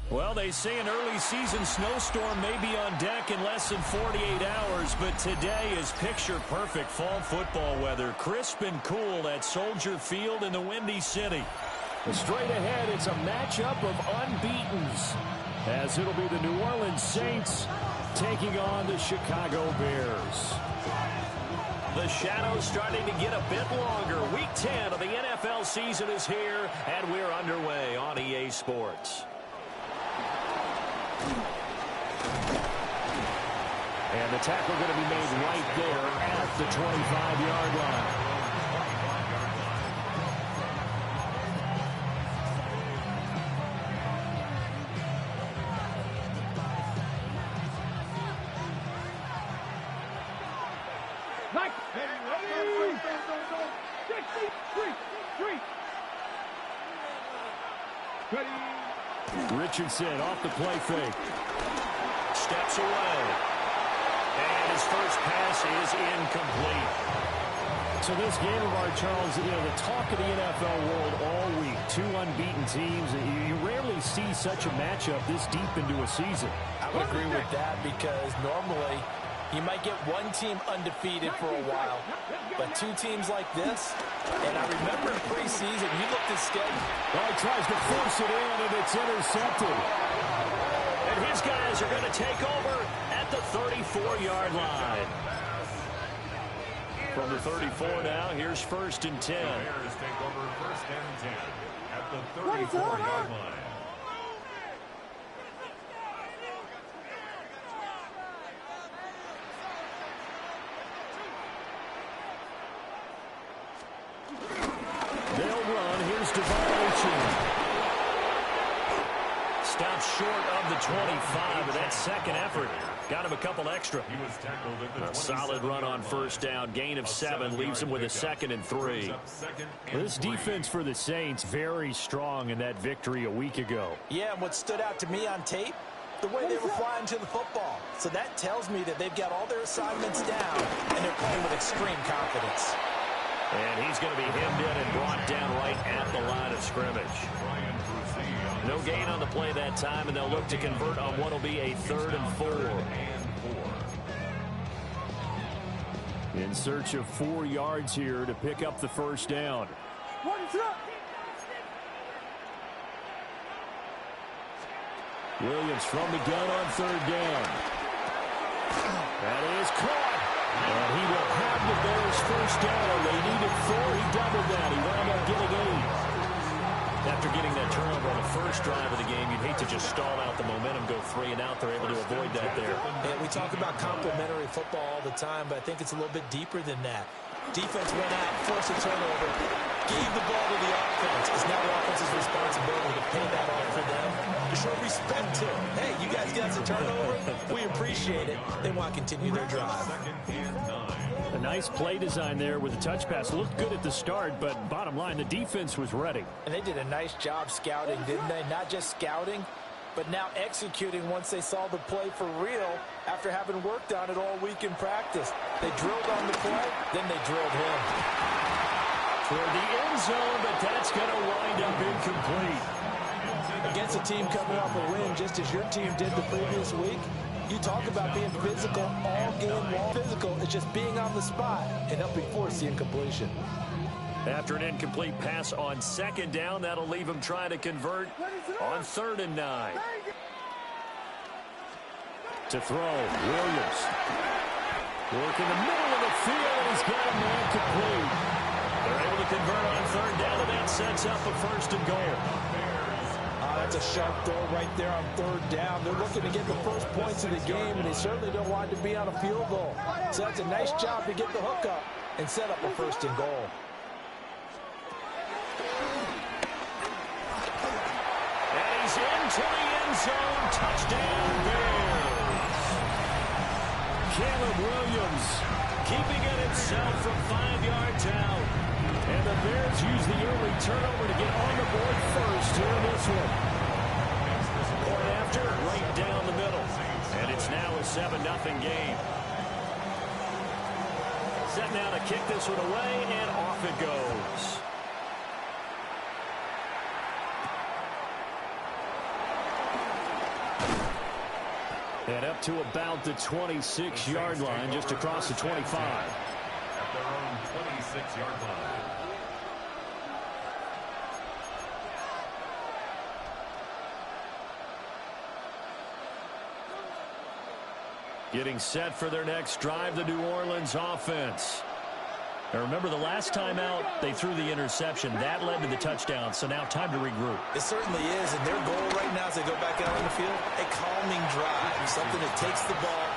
Well, they say an early season snowstorm may be on deck in less than 48 hours, but today is picture-perfect fall football weather. Crisp and cool at Soldier Field in the Windy City. Straight ahead, it's a matchup of unbeatens, as it'll be the New Orleans Saints taking on the Chicago Bears. The shadow's starting to get a bit longer. Week 10 of the NFL season is here, and we're underway on EA Sports. And the tackle going to be made right there at the 25-yard line. Richardson off the play fake. Steps away. And his first pass is incomplete. So this game of our, Charles, the talk of the NFL world all week. Two unbeaten teams. You rarely see such a matchup this deep into a season. I would agree with that because normally you might get one team undefeated for a while, but two teams like this, and I remember in preseason, you looked at schedule. Well, he tries to force it in, and it's intercepted. And his guys are going to take over at the 34-yard line. From the 34 now, here's 1st and 10. Bears take over 1st and 10 at the 34-yard line. They'll run. Here's Stops short of the 25, but that second effort got him a couple extra. He was tackled at the A solid run on 1st down. Gain of 7 leaves him with a 2nd and 3. This defense for the Saints very strong in that victory a week ago. Yeah, and what stood out to me on tape, the way they were flying to the football. So that tells me that they've got all their assignments down, and they're playing with extreme confidence. And he's going to be hemmed in and brought down right at the line of scrimmage. No gain on the play that time, and they'll look to convert on what will be a 3rd and 4. In search of 4 yards here to pick up the 1st down. Williams from the gun on 3rd down. That is caught. And he will have the Bears 1st down. They needed 4. He doubled that. He wound up getting 8. After getting that turnover on the first drive of the game, you'd hate to just stall out the momentum, go 3 and out. They're able to avoid that there. Yeah, we talk about complementary football all the time, but I think it's a little bit deeper than that. Defense went out, forced a turnover, gave the ball to the offense. It's now the offense's responsibility to pay that off for them, to show respect to. Hey, you guys got the turnover. We appreciate it. They want to continue their drive. A nice play design there with the touch pass. Looked good at the start, but bottom line, the defense was ready. And they did a nice job scouting, didn't they? Not just scouting, but now executing once they saw the play for real after having worked on it all week in practice. They drilled on the play, then they drilled him. Toward the end zone, but that's going to wind up incomplete. Against a team coming off a win, just as your team did the previous week, you talk about being physical all game long. Physical is just being on the spot and helping force the incompletion. After an incomplete pass on 2nd down, that'll leave him trying to convert on 3rd and 9. To throw, Williams. Work in the middle of the field, and he's got a man complete. They're able to convert on 3rd down, and that sets up a 1st and goal. That's a sharp throw right there on 3rd down. They're looking to get the first points of the game, and they certainly don't want it to be on a field goal. So that's a nice job to get the hook up and set up a 1st and goal. And he's into the end zone. Touchdown, Bears. Caleb Williams keeping it himself from 5 yards out. And the Bears use the early turnover to get on the board first here in this one. Point after, right down the middle. And it's now a 7-0 game. Set now to kick this one away, and off it goes. And up to about the 26-yard line, just across the 25. At their own 26-yard line. Getting set for their next drive, the New Orleans offense. Now remember, the last time out, they threw the interception. That led to the touchdown, so now time to regroup. It certainly is, and their goal right now as they go back out on the field, a calming drive, something that takes the ball,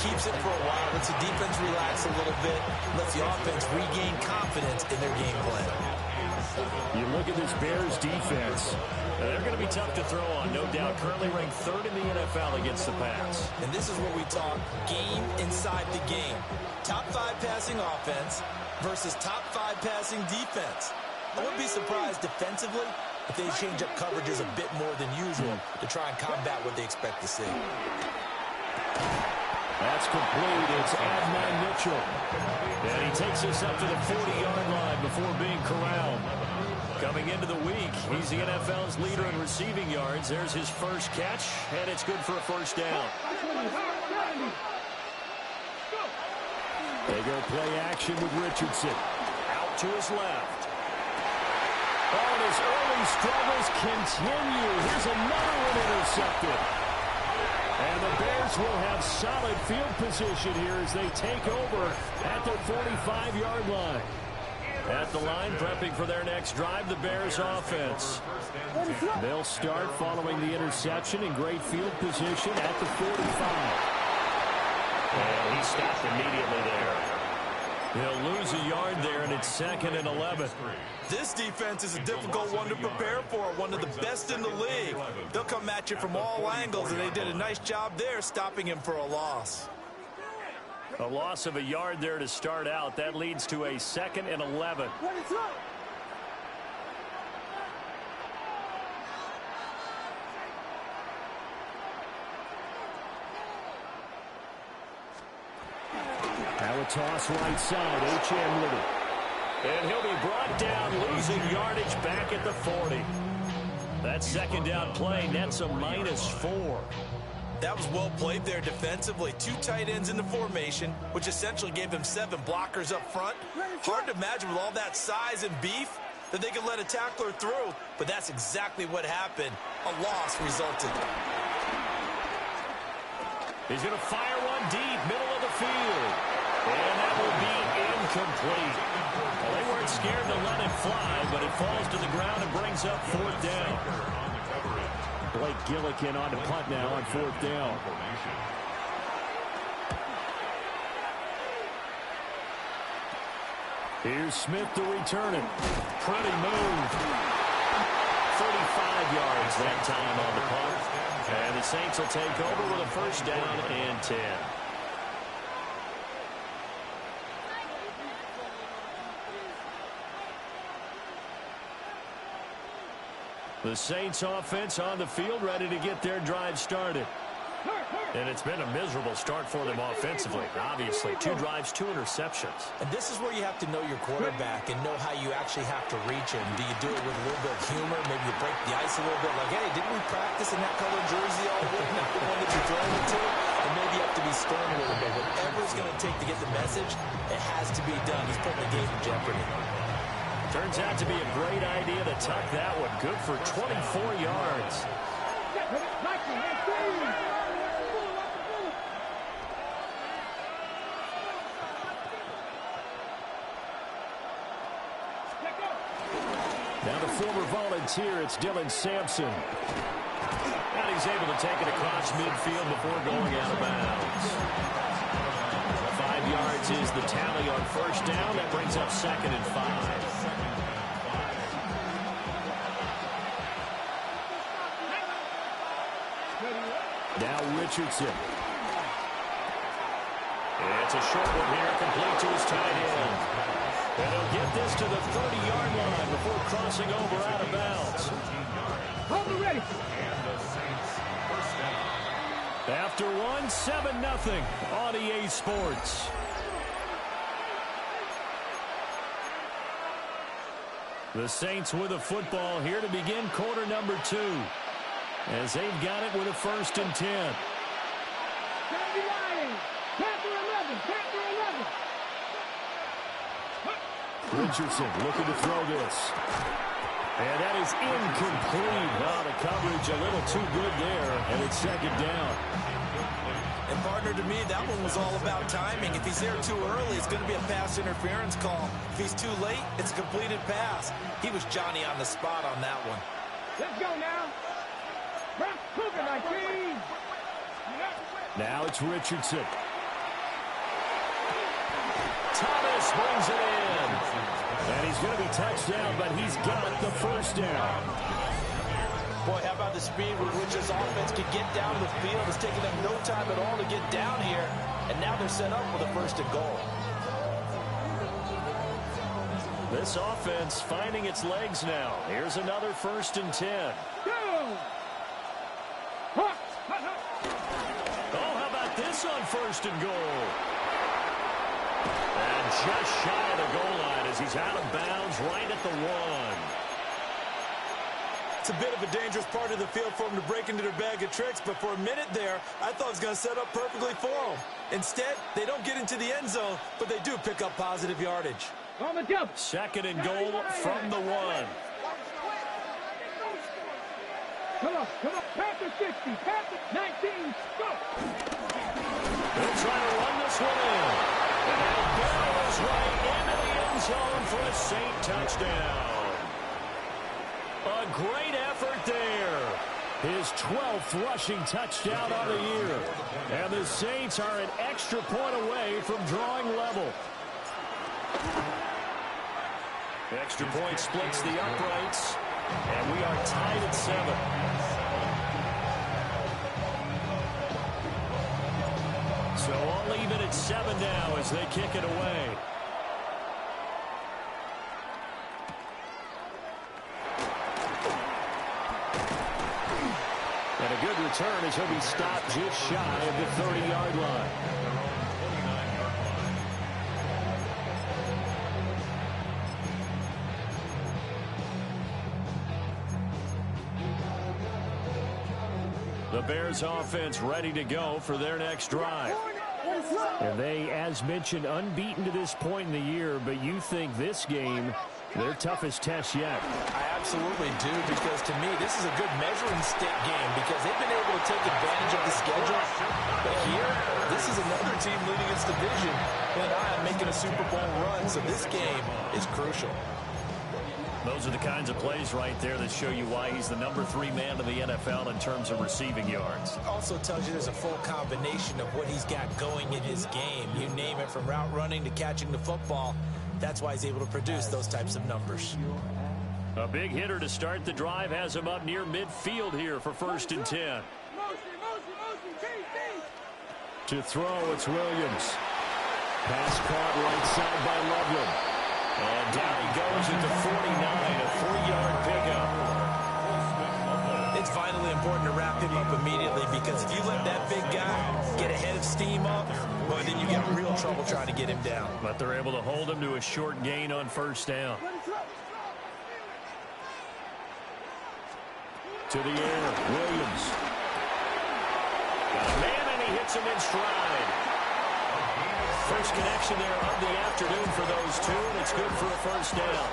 keeps it for a while, lets the defense relax a little bit, lets the offense regain confidence in their game plan. You look at this Bears defense. They're going to be tough to throw on, no doubt. Currently ranked 3rd in the NFL against the pass. And this is where we talk game inside the game. Top 5 passing offense versus top 5 passing defense. I wouldn't be surprised defensively if they change up coverages a bit more than usual to try and combat what they expect to see. That's complete. It's Adnan Mitchell. And he takes us up to the 40-yard line before being corralled. Coming into the week, he's the NFL's leader in receiving yards. There's his first catch, and it's good for a first down. They go play action with Richardson. Out to his left. Oh, and his early struggles continue. Here's another one intercepted. And the Bears will have solid field position here as they take over at their 45-yard line. At the line, prepping for their next drive, the Bears offense. They'll start following the interception in great field position at the 45. And he stopped immediately there. He'll lose a yard there, and it's 2nd and 11. This defense is a difficult one to prepare for, one of the best in the league. They'll come at you from all angles, and they did a nice job there stopping him for a loss. A loss of a yard there to start out. That leads to a 2nd and 11. Now a toss right side, H.M. with it. And he'll be brought down, losing yardage back at the 40. That second down play nets a -4. That was well played there defensively. 2 tight ends in the formation, which essentially gave them 7 blockers up front. Hard to imagine with all that size and beef that they could let a tackler through, but that's exactly what happened. A loss resulted. He's going to fire one deep, middle of the field. And that will be incomplete. Well, they weren't scared to let it fly, but it falls to the ground and brings up 4th down. Blake Gillikin on the punt now on 4th down. Here's Smith to return it. Pretty move. 35 yards that time on the punt. And the Saints will take over with a first down and 10. The Saints offense on the field, ready to get their drive started. And it's been a miserable start for them offensively. Obviously, 2 drives, 2 interceptions. And this is where you have to know your quarterback and know how you actually have to reach him. Do you do it with a little bit of humor? Maybe you break the ice a little bit. Like, hey, didn't we practice in that color jersey all week? Not the one that you're throwing it to? And maybe you have to be stern a little bit. Whatever it's going to take to get the message, it has to be done. He's putting the game in jeopardy. Turns out to be a great idea to tuck that one. Good for 24 yards. Now the former Volunteer, it's Dylan Sampson. And he's able to take it across midfield before going out of bounds. 5 yards is the tally on first down. That brings up 2nd and 5. Now Richardson. It's a short one here, complete to his tight end. And he'll get this to the 30-yard line before crossing over out of bounds. Ready. After one, 7-0 on EA Sports. The Saints with a football here to begin quarter number 2. As they've got it with a 1st and 10. Can't be lying. Panther 11. Panther 11. Richardson looking to throw this. And that is incomplete. Now the coverage a little too good there, and it's second down. And partner, to me, that one was all about timing. If he's there too early, it's going to be a pass interference call. If he's too late, it's a completed pass. He was Johnny on the spot on that one. Let's go now. Cougar, my team. Now it's Richardson. Thomas brings it in. And he's going to be touched down, but he's got the first down. Boy, how about the speed with which this offense could get down the field? It's taking them no time at all to get down here. And now they're set up with a first and goal. This offense finding its legs now. Here's another 1st and 10. Oh, how about this on 1st and goal? And just shy of the goal line as he's out of bounds right at the 1. It's a bit of a dangerous part of the field for them to break into their bag of tricks, but for a minute there, I thought it was going to set up perfectly for them. Instead, they don't get into the end zone, but they do pick up positive yardage. On the jump. 2nd and goal from the 1. Come on. Panther 60. Panther 19. Go. They'll try to run this one in. And that barrels right into the end zone for a Saint touchdown. A great effort there. His 12th rushing touchdown on the year. And the Saints are an extra point away from drawing level. The extra point splits the uprights. And we are tied at 7. So all even at 7 now as they kick it away. And a good return as he'll be stopped just shy of the 30-yard line. The Bears offense ready to go for their next drive. And they, as mentioned, unbeaten to this point in the year, but you think this game, their toughest test yet. I absolutely do, because to me, this is a good measuring stick game because they've been able to take advantage of the schedule. But here, this is another team leading its division with an eye on making a Super Bowl run, so this game is crucial. Those are the kinds of plays right there that show you why he's the number 3 man in the NFL in terms of receiving yards. Also tells you there's a full combination of what he's got going in his game. You name it, from route running to catching the football. That's why he's able to produce those types of numbers. A big hitter to start the drive has him up near midfield here for 1st and 10. To throw, it's Williams. Pass caught right side by Loveland. And down he goes at the 49, a 3-yard pickup. It's vitally important to wrap him up immediately because if you let that big guy get a head of steam up, well, then you got real trouble trying to get him down. But they're able to hold him to a short gain on 1st down. To the air, Williams. Got a man and he hits him in stride. First connection there of the afternoon for those two, and it's good for a 1st down.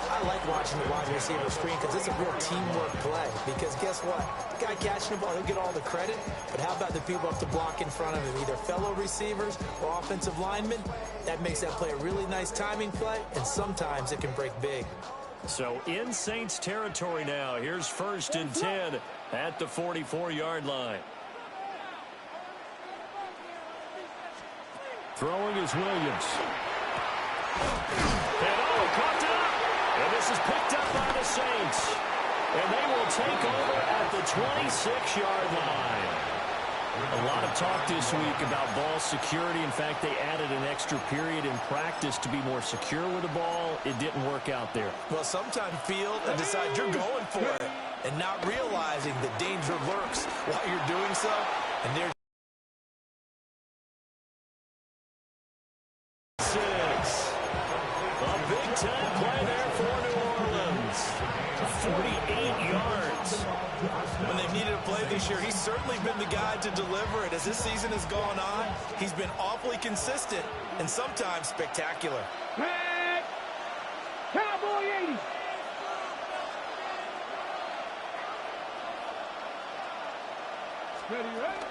I like watching the wide receiver screen because it's a real teamwork play. Because guess what? The guy catching the ball, he'll get all the credit. But how about the people up the block in front of him? Either fellow receivers or offensive linemen. That makes that play a really nice timing play, and sometimes it can break big. So in Saints territory now. Here's 1st and 10 at the 44-yard line. Throwing is Williams. And caught up. And this is picked up by the Saints. And they will take over at the 26-yard line. A lot of talk this week about ball security. In fact, they added an extra period in practice to be more secure with the ball. It didn't work out there. Well, sometimes field and decide you're going for it and not realizing the danger lurks while you're doing so. And there's big-time play there for New Orleans. 48 yards. When they they needed a play this year. He's certainly been the guy to deliver it. As this season has gone on, he's been awfully consistent and sometimes spectacular. Flag. Cowboy 80. Ready, right?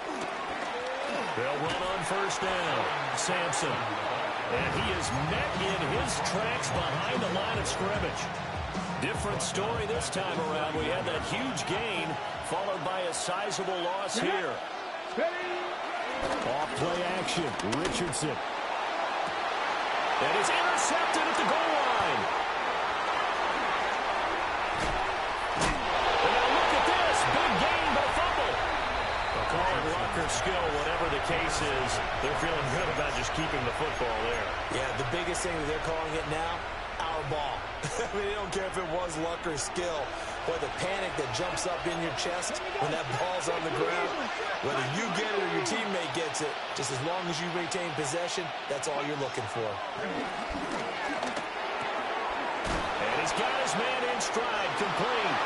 They'll run on first down. Sampson. And he is met in his tracks behind the line of scrimmage. Different story this time around. We had that huge gain followed by a sizable loss here. Off play action. Richardson. And it's intercepted at the goal line. And now look at this. Big gain, but a fumble. They'll call it luck or skill, whatever the case is. They're feeling good about just keeping the football there. Yeah, the biggest thing that they're calling it now, our ball. I mean, they don't care if it was luck or skill. Boy, the panic that jumps up in your chest when that ball's on the ground, whether you get it or your teammate gets it, just as long as you retain possession, that's all you're looking for. And he's got his man in stride, complete.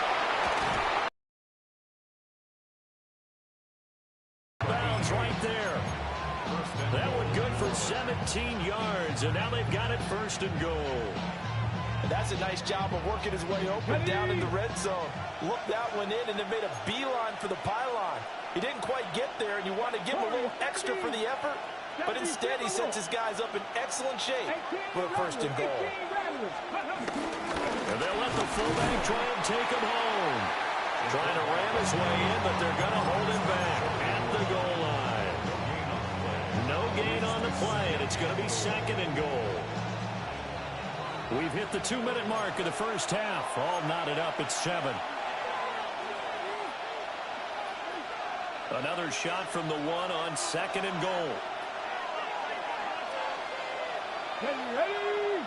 Bounds right there. That one good for 17 yards, and now they've got it first and goal. That's a nice job of working his way open down in the red zone. Looked that one in and then made a beeline for the pylon. He didn't quite get there, and you want to give him a little extra for the effort, but instead he sets his guys up in excellent shape for first and goal. And they'll let the fullback try and take him home. Trying to ram his way in, but they're going to hold him back at the goal line. No gain on the play, and it's going to be second and goal. We've hit the 2-minute mark of the first half. All knotted up at 7. Another shot from the 1 on second and goal. Ready?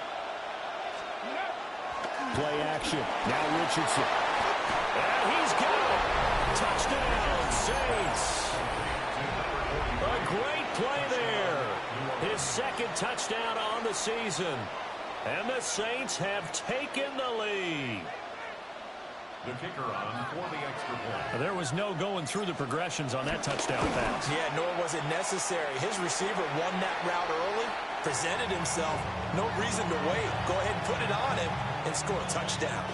Play action. Now Richardson. And he's got it. Touchdown, Saints. A great play there. His second touchdown on the season. And the Saints have taken the lead. The kicker on for the extra point. There was no going through the progressions on that touchdown pass. Yeah, nor was it necessary. His receiver won that route early, presented himself. No reason to wait. Go ahead and put it on him and score a touchdown.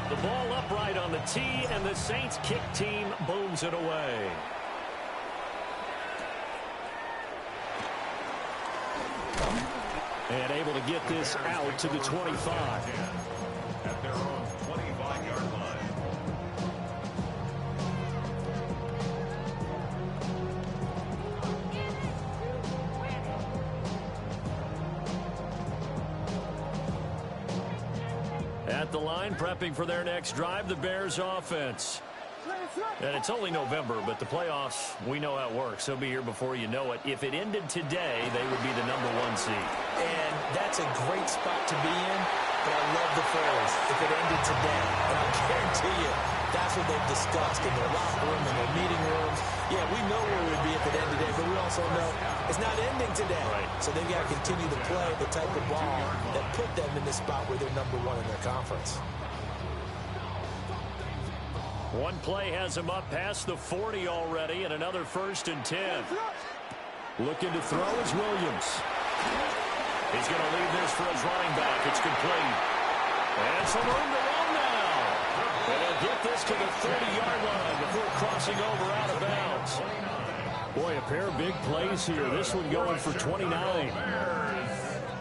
The ball upright on the tee, and the Saints kick team booms it away. And able to get this out to the 25. At their own 25-yard line. At the line, prepping for their next drive, the Bears offense. And it's only November, but the playoffs, we know how it works. They'll be here before you know it. If it ended today, they would be the #1 seed. And that's a great spot to be in, but I love the phrase, if it ended today. And I guarantee you, that's what they've discussed in their locker room, in their meeting rooms. Yeah, we know where we'd be if it ended today, but we also know it's not ending today. Right. So they've got to continue to play the type of ball that put them in the spot where they're #1 in their conference. One play has him up past the 40 already, and another 1st and 10. Looking to throw is Williams. He's going to leave this for his running back. It's complete. And some room to run now. And he'll get this to the 30-yard line before crossing over out of bounds. Boy, a pair of big plays here. This one going for 29.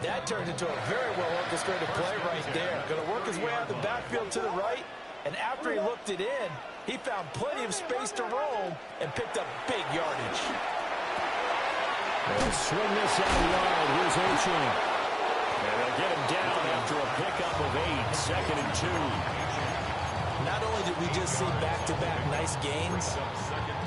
That turned into a very well-orchestrated play right there. Going to work his way out of the backfield to the right. And after he looked it in, he found plenty of space to roam and picked up big yardage. And swing this out wide. Here's Ochoa. And they'll get him down after a pickup of 8, 2nd and 2. Not only did we just see back-to-back nice gains,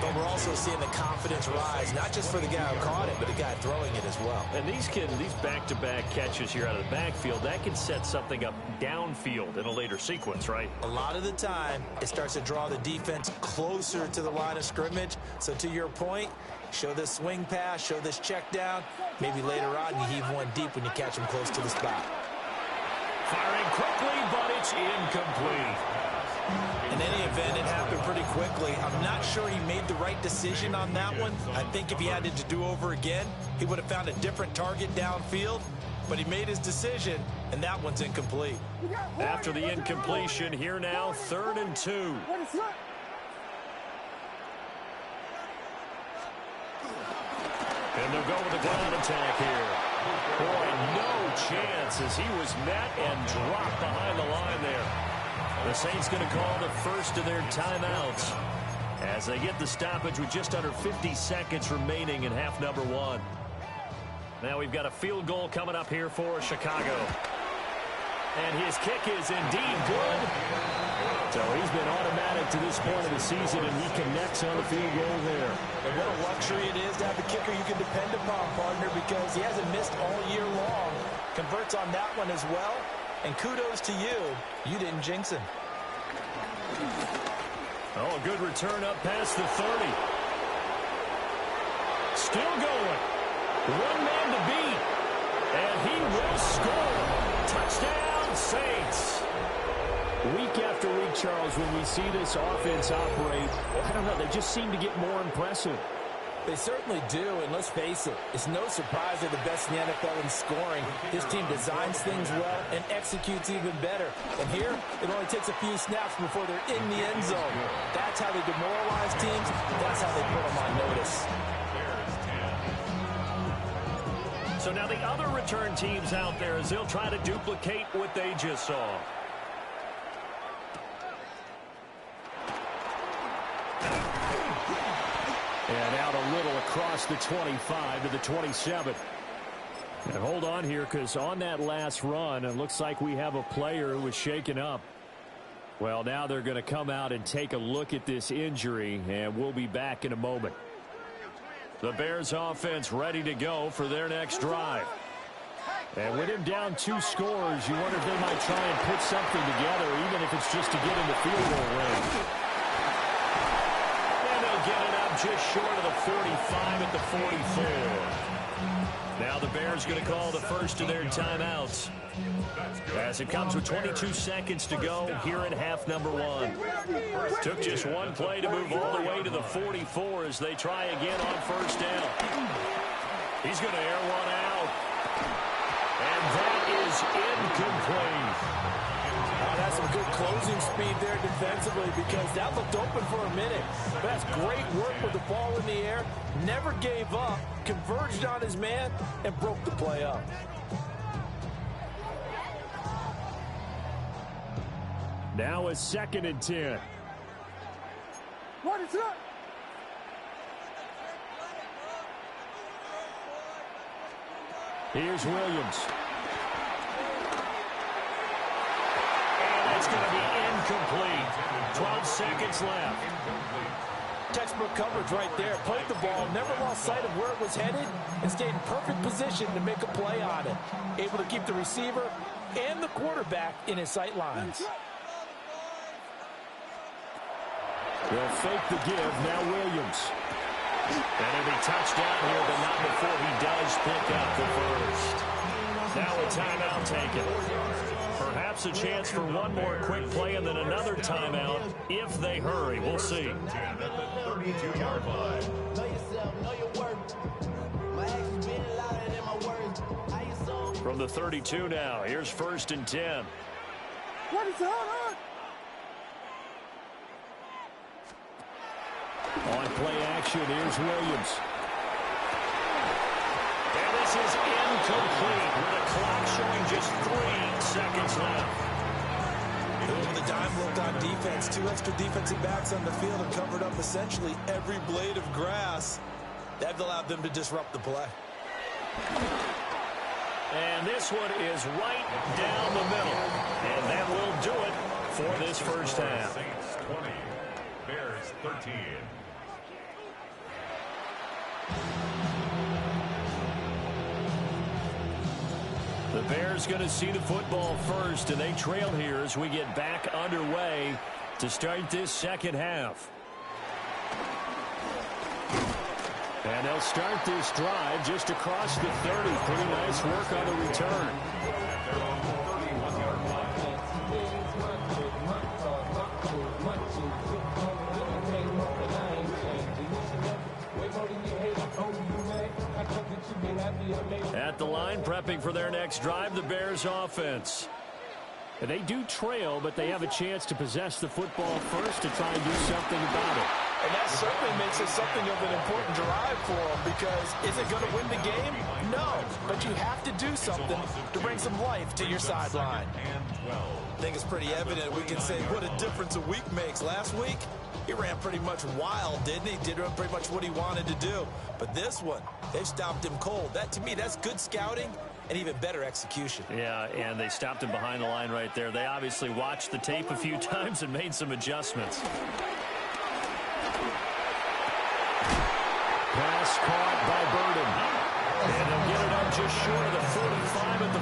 but we're also seeing the confidence rise, not just for the guy who caught it, but the guy throwing it as well. And these back-to-back catches here out of the backfield, that can set something up downfield in a later sequence, right? A lot of the time, it starts to draw the defense closer to the line of scrimmage. So to your point, show this swing pass, show this check down. Maybe later on you heave one deep when you catch them close to the spot. Firing quickly, but it's incomplete. In any event, it happened pretty quickly. I'm not sure he made the right decision on that one. I think if he had it to do over again, he would have found a different target downfield. But he made his decision, and that one's incomplete. After the incompletion, here now, 3rd and 2. And they'll go with a ground attack here. Boy, no chance as he was met and dropped behind the line there. The Saints going to call the first of their timeouts as they get the stoppage with just under 50 seconds remaining in half number 1. Now we've got a field goal coming up here for Chicago. And his kick is indeed good. So he's been automatic to this point of the season, and he connects on the field goal there. And what a luxury it is to have a kicker you can depend upon, partner, because he hasn't missed all year long. Converts on that one as well. And kudos to you. You didn't jinx him. Oh, a good return up past the 30. Still going. One man to beat. And he will score. Touchdown, Saints. Week after week, Charles, when we see this offense operate, I don't know, they just seem to get more impressive. They certainly do, and let's face it, it's no surprise they're the best in the NFL in scoring. This team designs things well and executes even better. And here, it only takes a few snaps before they're in the end zone. That's how they demoralize teams. That's how they put them on notice. So now the other return teams out there as they'll try to duplicate what they just saw. And out a little across the 25 to the 27. And hold on here, because on that last run, it looks like we have a player who was shaken up. Well, now they're going to come out and take a look at this injury, and we'll be back in a moment. The Bears offense ready to go for their next drive. And with him down 2 scores, you wonder if they might try and put something together, even if it's just to get in the field goal range. And they'll get it up just short of the 45 at the 44. Now the Bears going to call the first of their timeouts, as it comes with 22 seconds to go here in half number 1. Took just one play to move all the way to the 44 as they try again on first down. He's going to air one out. And that is incomplete. That's some good closing speed there defensively, because that looked open for a minute. But that's great work with the ball in the air. Never gave up, converged on his man, and broke the play up. Now a 2nd and 10. What is up? Here's Williams. And it's going to be incomplete. 12 seconds left. Textbook coverage right there. Played the ball, never lost sight of where it was headed, and stayed in perfect position to make a play on it. Able to keep the receiver and the quarterback in his sight lines. They'll fake the give. Now Williams. And he'll be touchdown here, but not before he does pick up the first. Now a timeout taken. Perhaps a chance for one more quick play and then another timeout if they hurry. We'll see. 32-yard line. From the 32 now, here's 1st and 10. What is on? On play action, here's Williams. And this is incomplete with the clock showing just 3 seconds left. The dime looked on defense. 2 extra defensive backs on the field and covered up essentially every blade of grass. That allowed them to disrupt the play. And this one is right down the middle. And that will do it for this first half. Saints 20, Bears 13. The Bears going to see the football first, and they trail here as we get back underway to start this second half. And they'll start this drive just across the 30. Pretty nice work on the return. line, prepping for their next drive, the Bears offense. They do trail, but they have a chance to possess the football first to try and do something about it. And that certainly makes it something of an important drive for them, because is it going to win the game? No, but you have to do something to bring some life to your sideline. I think it's pretty evident. We can say what a difference a week makes. Last week, he ran pretty much wild, didn't he? Did pretty much what he wanted to do. But this one, they've stopped him cold. That, to me, that's good scouting and even better execution. Yeah, and they stopped him behind the line right there. They obviously watched the tape a few times and made some adjustments. Pass caught by Burden. And they'll get it up just short of the 45 at the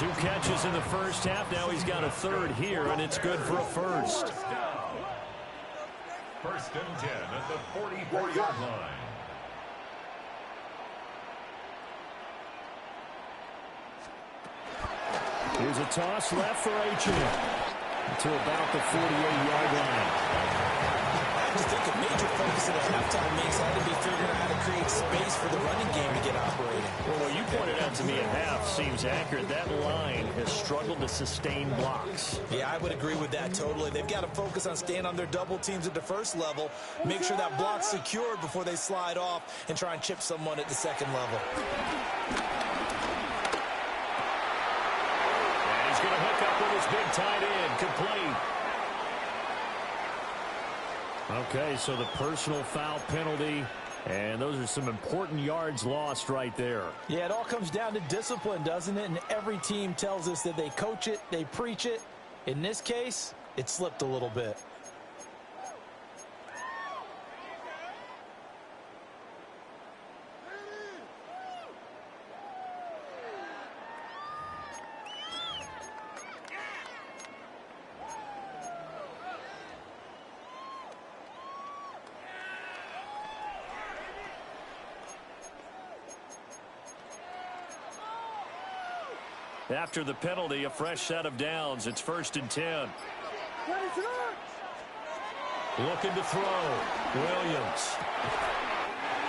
44. 2 catches in the first half. Now he's got a third here, and it's good for a first. First and 10 at the 44-yard line. Here's a toss left for H&M to about the 48-yard line. I just think a major focus in the halftime makes had to be figuring out how to create space for the running game to get operating. Well, what you pointed out to me at half seems accurate. That line has struggled to sustain blocks. Yeah, I would agree with that totally. They've got to focus on staying on their double teams at the first level, make sure that block's secured before they slide off and try and chip someone at the second level. He's going to hook up with his big tight end. Complete. Okay, so the personal foul penalty, and those are some important yards lost right there. Yeah, it all comes down to discipline, doesn't it? And every team tells us that they coach it, they preach it. In this case, it slipped a little bit. After the penalty, a fresh set of downs. It's first and 10. Looking to throw. Williams.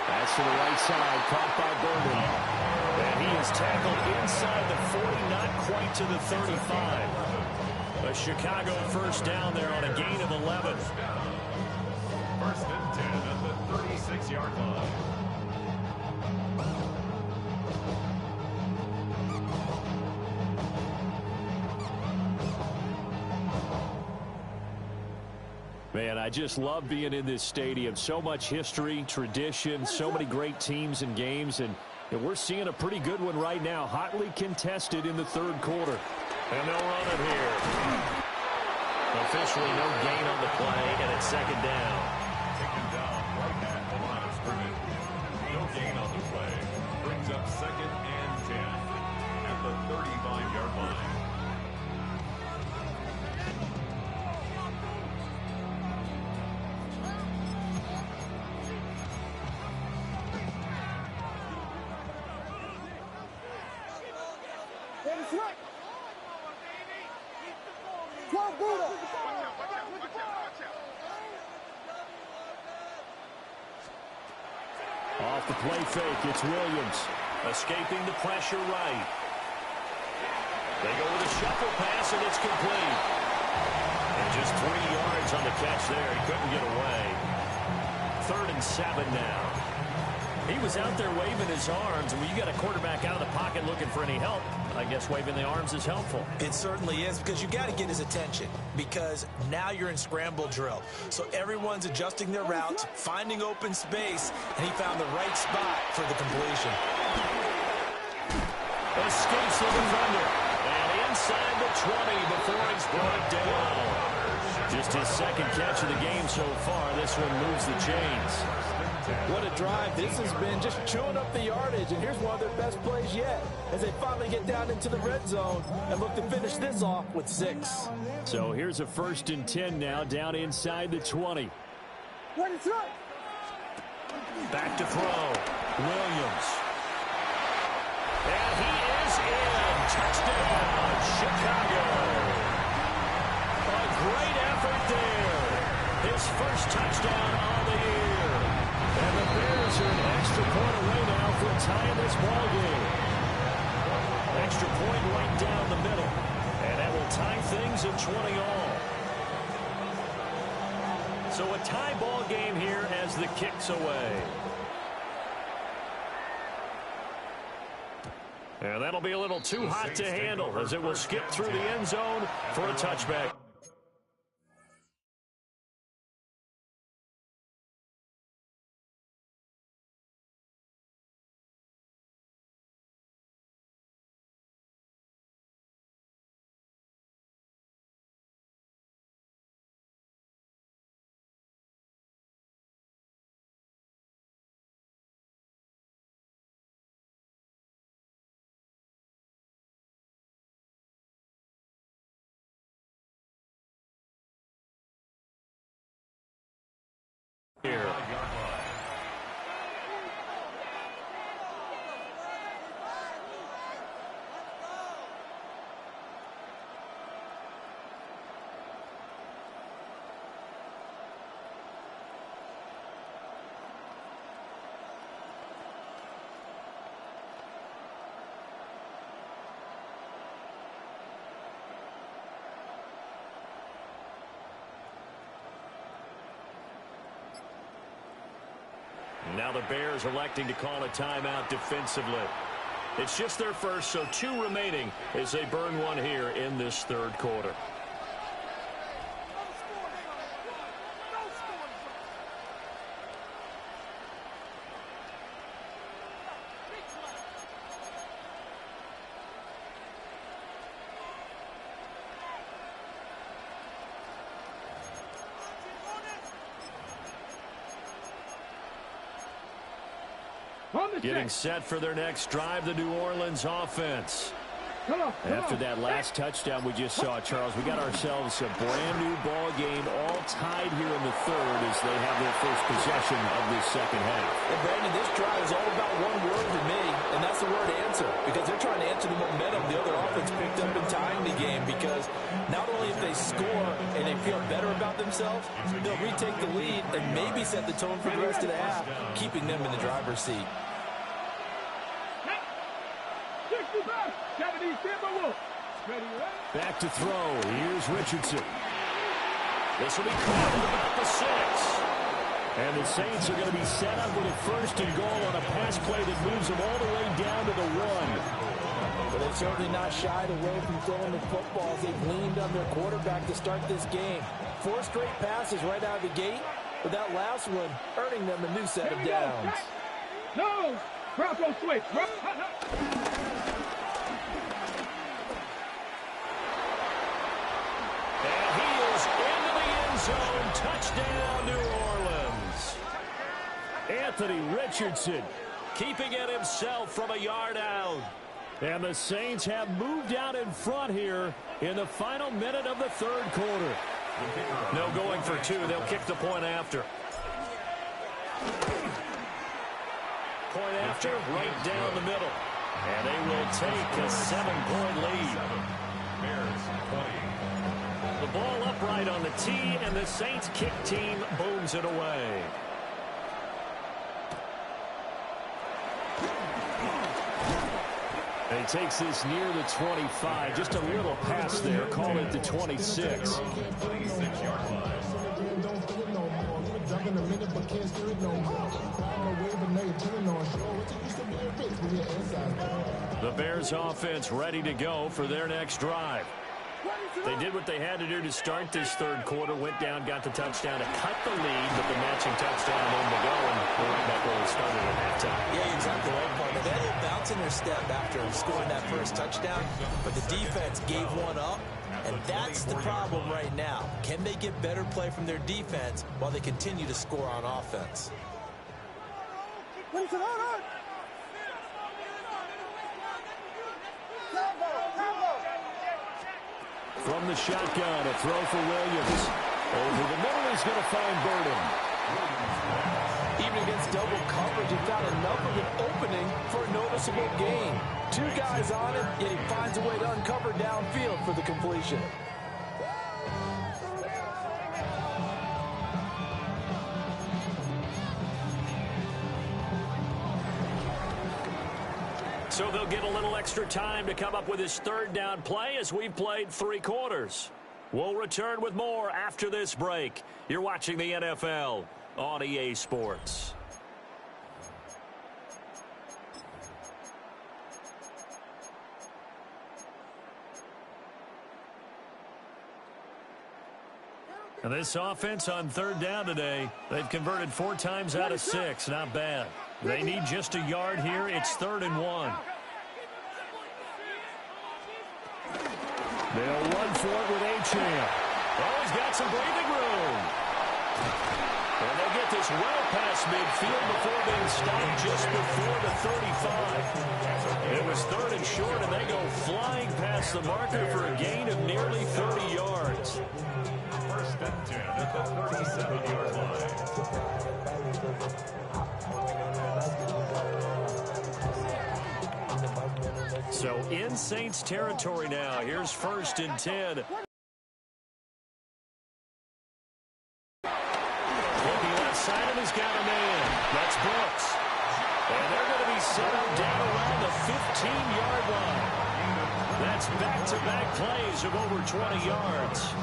That's to the right side. Caught by Burden. And he is tackled inside the 40, not quite to the 35. A Chicago first down there on a gain of 11. First and 10 at the 36-yard line. Man, I just love being in this stadium. So much history, tradition, so many great teams and games, and we're seeing a pretty good one right now. Hotly contested in the third quarter. And they'll run it here. Officially no gain on the play, and it's second down. Taken down right at the line of scrimmage. No gain on the play. Brings up second and 10 at the 35-yard line. Off the play fake, it's Williams. Escaping the pressure right. They go with a shuffle pass, and it's complete. And just 3 yards on the catch there. He couldn't get away. 3rd and 7 now. He was out there waving his arms, and when you got a quarterback out of the pocket looking for any help, I guess waving the arms is helpful. It certainly is, because you got to get his attention, because now you're in scramble drill. So everyone's adjusting their routes, finding open space, and he found the right spot for the completion. Escapes the defender, and inside the 20 before he's brought down. Just his second catch of the game so far. This one moves the chains. What a drive. This has been just chewing up the yardage, and here's one of their best plays yet as they finally get down into the red zone and look to finish this off with 6. So here's a 1st and 10 now, down inside the 20. Back to throw. Williams. And he is in. Touchdown, Chicago. A great effort there. His first touchdown on the year. And the Bears Saints are an extra point away now from tying this ball game. Extra point right down the middle. And that will tie things at 20 all. So a tie ball game here as the kick's away. And that'll be a little too hot to handle as it will skip through the end zone for a touchback. Here. Now the Bears electing to call a timeout defensively. It's just their first, so 2 remaining as they burn one here in this third quarter. Getting set for their next drive, the New Orleans offense. After that last touchdown we just saw, Charles, we got ourselves a brand-new ball game, all tied here in the third as they have their first possession of this second half. And Brandon, this drive is all about one word to me, and that's the word answer, because they're trying to answer the momentum the other offense picked up in tying the game, because not only if they score and they feel better about themselves, they'll retake the lead and maybe set the tone for the rest of the half, keeping them in the driver's seat. Back to throw. Here's Richardson. This will be caught at about the 6. And the Saints are going to be set up with a first and goal on a pass play that moves them all the way down to the 1. But they've certainly not shied away from throwing the football as they've leaned on their quarterback to start this game. 4 straight passes right out of the gate, but that last one earning them a new set of downs. No! Bronco switch. Zone touchdown, New Orleans. Anthony Richardson keeping it himself from a yard out. And the Saints have moved out in front here in the final minute of the third quarter. No going for 2. They'll kick the point after. Point after, right down the middle. And they will take a 7-point lead. Bears 20. The ball upright on the tee, and the Saints kick team booms it away. And he takes this near the 25. Just a little pass there. Call it the 26. 26-yard line. The Bears offense ready to go for their next drive. They did what they had to do to start this third quarter, went down, got the touchdown to cut the lead, but the matching touchdown in to go, and we're right back where we started at halftime. Yeah, exactly right, Paul. They had a bounce in their step after scoring that first touchdown, but the defense gave one up, and that's the problem right now. Can they get better play from their defense while they continue to score on offense? From the shotgun, a throw for Williams. Over the middle, he's going to find Burden. Even against double coverage, he found enough of an opening for a noticeable gain. 2 guys on him, yet he finds a way to uncover downfield for the completion. So they'll get a little extra time to come up with his third down play as we've played 3 quarters. We'll return with more after this break. You're watching the NFL on EA Sports. And this offense on third down today, they've converted 4 times out of 6. Not bad. They need just a yard here. It's 3rd and 1. They'll run for it with Achane. Oh, he's got some breathing room. And they get this well past midfield before being stopped just before the 35. It was 3rd and short, and they go flying past the marker for a gain of nearly 30 yards. 1st and 10 at the 37-yard line. So in Saints territory now. Here's 1st and 10. Looking left side, and he's got a man. That's Brooks. And they're going to be set up down around the 15-yard line. That's back-to-back plays of over 20 yards.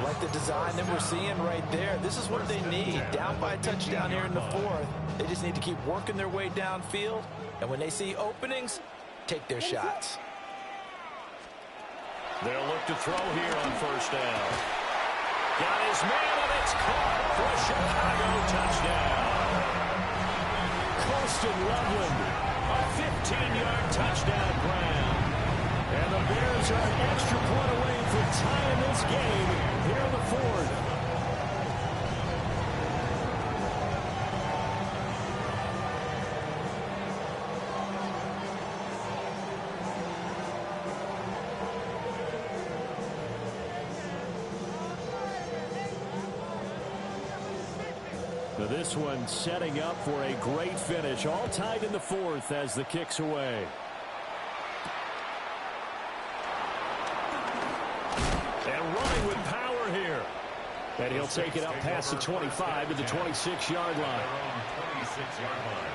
Like the design that we're seeing right there. This is what they need. Down by a touchdown here in the 4th. They just need to keep working their way downfield. And when they see openings, take their shots. They'll look to throw here on 1st down. Got his man, and it's caught for a Chicago touchdown. Colston Loveland, a 15-yard touchdown grab. And the Bears are an extra point away from tying this game here in the 4th. Now this one setting up for a great finish. All tied in the 4th as the kick's away. And running with power here. And he'll take it up past the 25 to the 26-yard line. 26-yard line.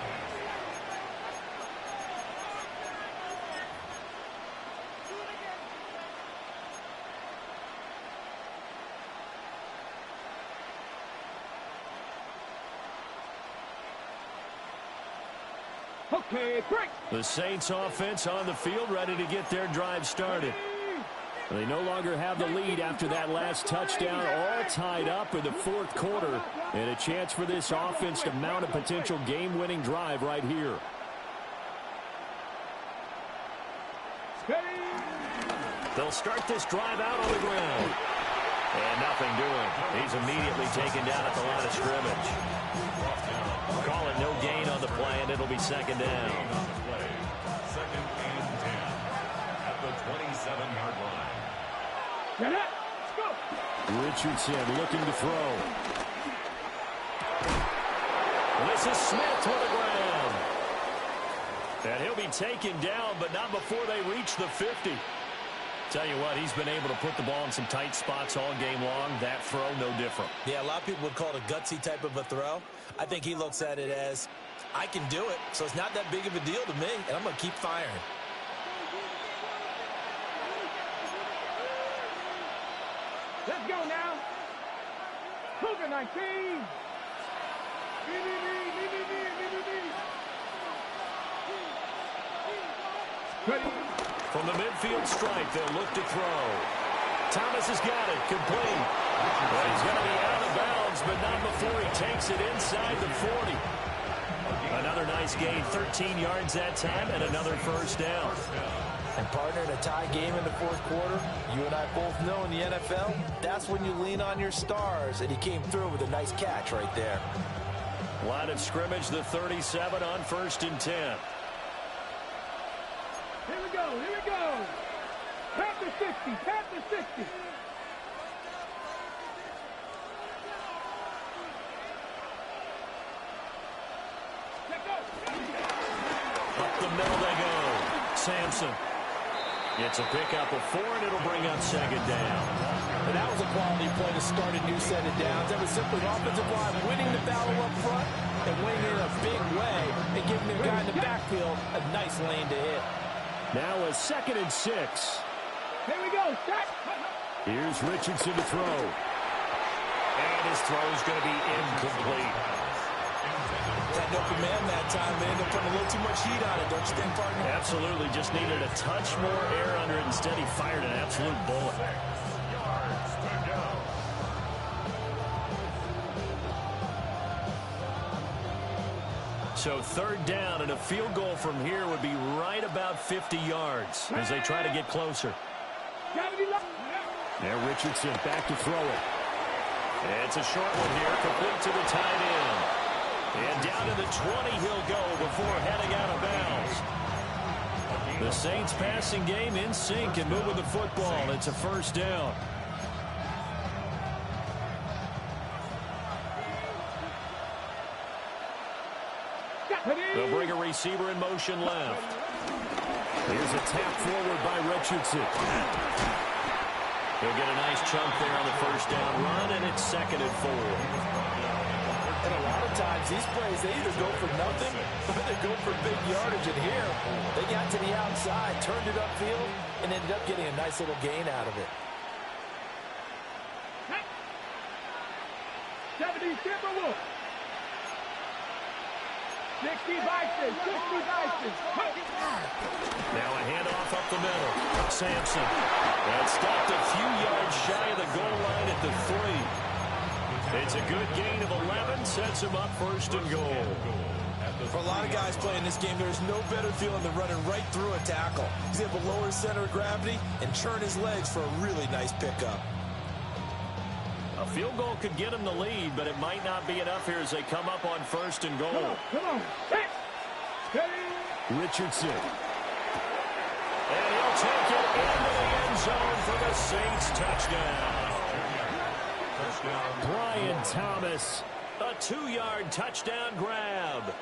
Okay, break. The Saints offense on the field, ready to get their drive started. They no longer have the lead after that last touchdown, all tied up in the 4th quarter, and a chance for this offense to mount a potential game-winning drive right here. They'll start this drive out on the ground. And nothing doing. He's immediately taken down at the line of scrimmage. Call it no gain on the play, and it'll be 2nd down. 2nd and 10 at the 27-yard line. Get it. Let's go. Richardson looking to throw. This is Smith to the ground. And he'll be taken down, but not before they reach the 50. Tell you what, he's been able to put the ball in some tight spots all game long. That throw, no different. Yeah, a lot of people would call it a gutsy type of a throw. I think he looks at it as, I can do it, so it's not that big of a deal to me, and I'm going to keep firing. Let's go now. Cougar 19. Ready. From the midfield stripe, they'll look to throw. Thomas has got it, complete. Well, he's going to be out of bounds, but not before he takes it inside the 40. Another nice gain, 13 yards that time, and another 1st down. And partner, in a tie game in the 4th quarter, you and I both know in the NFL, that's when you lean on your stars, and he came through with a nice catch right there. Line of scrimmage, the 37 on 1st and 10. Here we go, here we go. Tap the 60, tap the 60. Let's go. Up the middle they go. Sampson. It's a pickup of 4, and it'll bring up 2nd down. And that was a quality play to start a new set of downs. That was simply an offensive line winning the battle up front and winning it in a big way and giving their guy in the backfield a nice lane to hit. Now a 2nd and 6. Here we go. Start. Here's Richardson to throw. And his throw is going to be incomplete. Had no command that time. They ended up putting a little too much heat on it, don't you think, partner? Absolutely. Just needed a touch more air under it. Instead, he fired an absolute bullet. So 3rd down, and a field goal from here would be right about 50 yards as they try to get closer. Now Richardson back to throw it. It's a short one here, complete to the tight end. And down to the 20 he'll go before heading out of bounds. The Saints passing game in sync and moving the football. It's a 1st down. They'll bring a receiver in motion left. Here's a tap forward by Richardson. He'll get a nice chunk there on the 1st down run, and it's 2nd and 4. And a lot of times, these plays, they either go for nothing or they go for big yardage. And here, they got to the outside, turned it upfield, and ended up getting a nice little gain out of it. 70 Timberwolves. 60 Vikings. 60 Vikings. Now a handoff up the middle. Sampson. And stopped a few yards shy of the goal line at the 3. It's a good gain of 11. Sets him up 1st and goal. For a lot of guys playing this game, there's no better feeling than running right through a tackle. He's able to lower his center of gravity and churn his legs for a really nice pickup. A field goal could get him the lead, but it might not be enough here as they come up on 1st and goal. Come on. Richardson. And he'll take it into the end zone for the Saints touchdown. Brian Thomas, a 2-yard touchdown grab.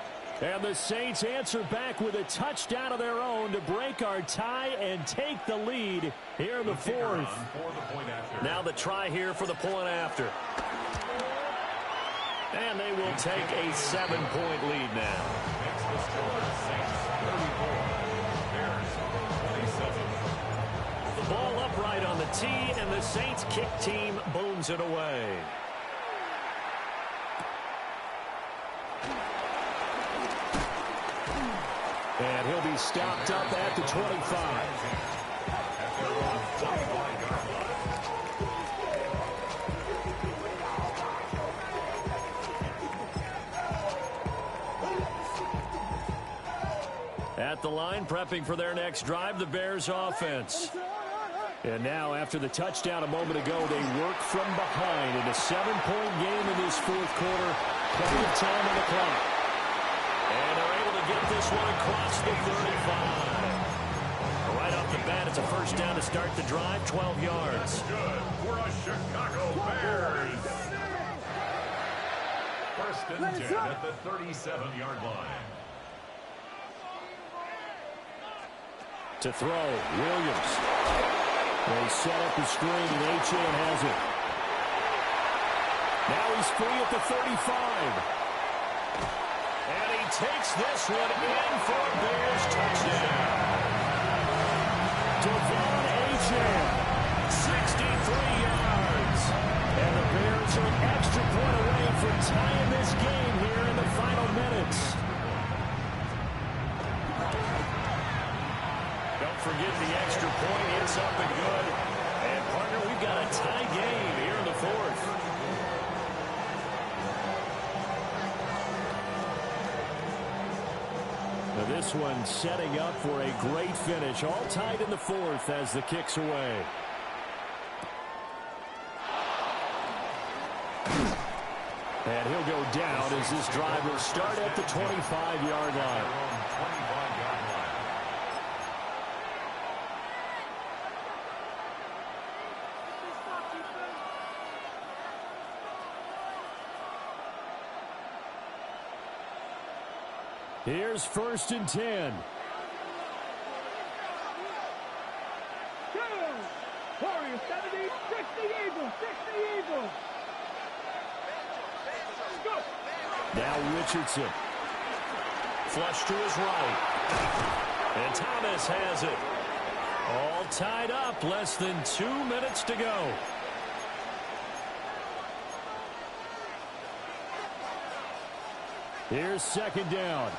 And the Saints answer back with a touchdown of their own to break our tie and take the lead here in the 4th. Now the try here for the point after. And they will take a 7-point lead now. The ball upright on the tee, and the Saints kick team booms it away. And he'll be stopped up at the 25. At the line, prepping for their next drive, the Bears offense. And now, after the touchdown a moment ago, they work from behind in a 7-point game in this 4th quarter. Plenty of time on the clock. And they're able to get this one across the 35. Right off the bat, it's a 1st down to start the drive, 12 yards. Good for a Chicago Bears. 1st and 10 at the 37-yard line. To throw, Williams. They set up the screen, and Achane has it. Now he's free at the 35. And he takes this one in for a Bears touchdown. Devon Achane, 63 yards. And the Bears are an extra point away from tying this game here in the final minutes. Don't forget the extra point. It's up and good. And, partner, we've got a tie game here in the 4th. Now this one setting up for a great finish. All tied in the 4th as the kick's away. And he'll go down as this drive will start at the 25-yard line. Here's 1st and 10. Warriors 7. 60 Eagles. 60 Eagles. Go. Now Richardson. Flush to his right. And Thomas has it. All tied up. Less than 2 minutes to go. Here's second down.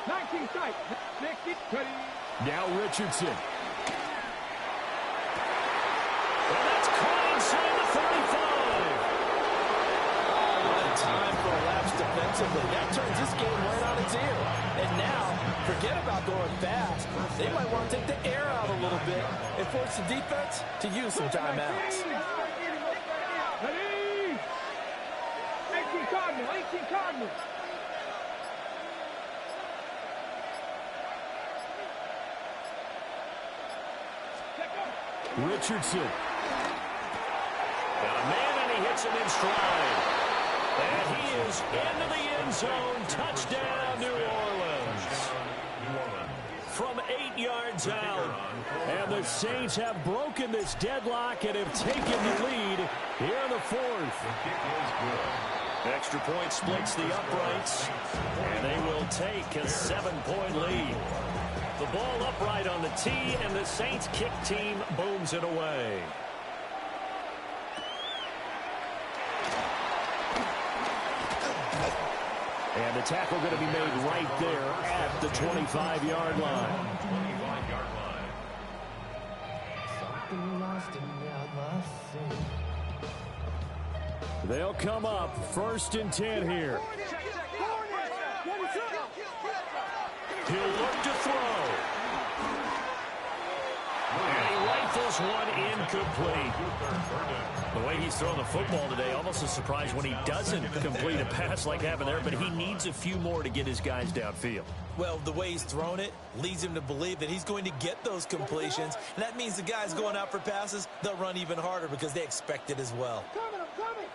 19 tight. 60. Now Richardson. And that's caught inside the 35. What a time for a lapse defensively. That turns this game right on its ear. And now, forget about going fast. They might want to take the air out a little bit and force the defense to use some timeouts. 18 Cardinal. 18 Cardinal. Richardson. Got a man, and he hits him in stride. And he is into the end zone. Touchdown, New Orleans. From 8 yards out. And the Saints have broken this deadlock and have taken the lead here in the fourth. Extra point splits the uprights. And they will take a 7-point lead. The ball upright on the tee, and the Saints kick team booms it away. And the tackle going to be made right there at the 25-yard line. They'll come up 1st and 10 here. He'll look to throw. And he rifles one incomplete. The way he's throwing the football today, almost a surprise when he doesn't complete a pass like happened there, but he needs a few more to get his guys downfield. Well, the way he's thrown it leads him to believe that he's going to get those completions, and that means the guys going out for passes, they'll run even harder because they expect it as well. I'm coming.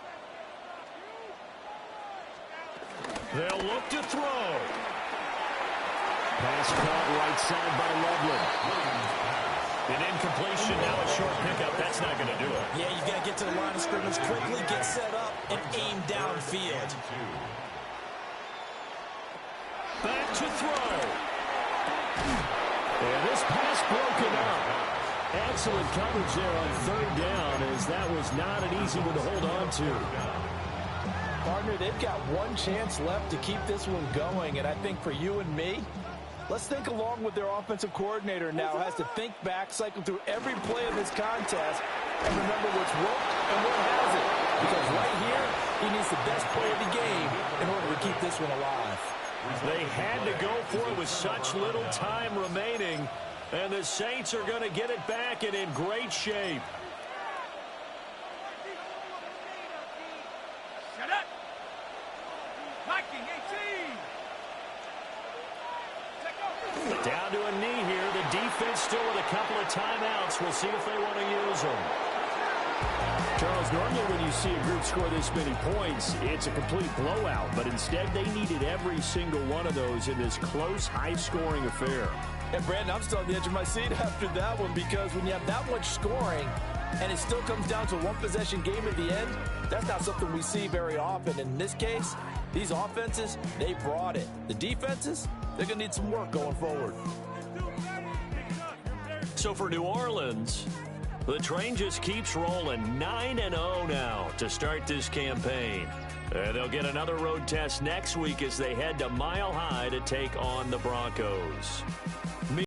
They'll look to throw. Pass caught right side by Loveland. An incompletion, now a short pickup. That's not going to do it. Yeah, you got to get to the line of scrimmage quickly, get set up, and aim downfield. Back to throw. And this pass broken up. Excellent coverage there on 3rd down, as that was not an easy one to hold on to. Partner, they've got one chance left to keep this one going, and I think for you and me, let's think along with their offensive coordinator now has to think back, cycle through every play of this contest, and remember what's worked and what hasn't. Because right here, he needs the best play of the game in order to keep this one alive. They had to go for it with such little time remaining, and the Saints are going to get it back and in great shape. Shut up. Viking 18. Down to a knee here. The defense still with a couple of timeouts. We'll see if they want to use them. Charles, normally when you see a group score this many points, it's a complete blowout. But instead, they needed every single one of those in this close, high-scoring affair. And, Brandon, I'm still on the edge of my seat after that one because when you have that much scoring and it still comes down to a one-possession game at the end, that's not something we see very often. In this case, these offenses, they brought it. The defenses, they're going to need some work going forward. So for New Orleans, the train just keeps rolling. 9-0 now to start this campaign. They'll get another road test next week as they head to Mile High to take on the Broncos.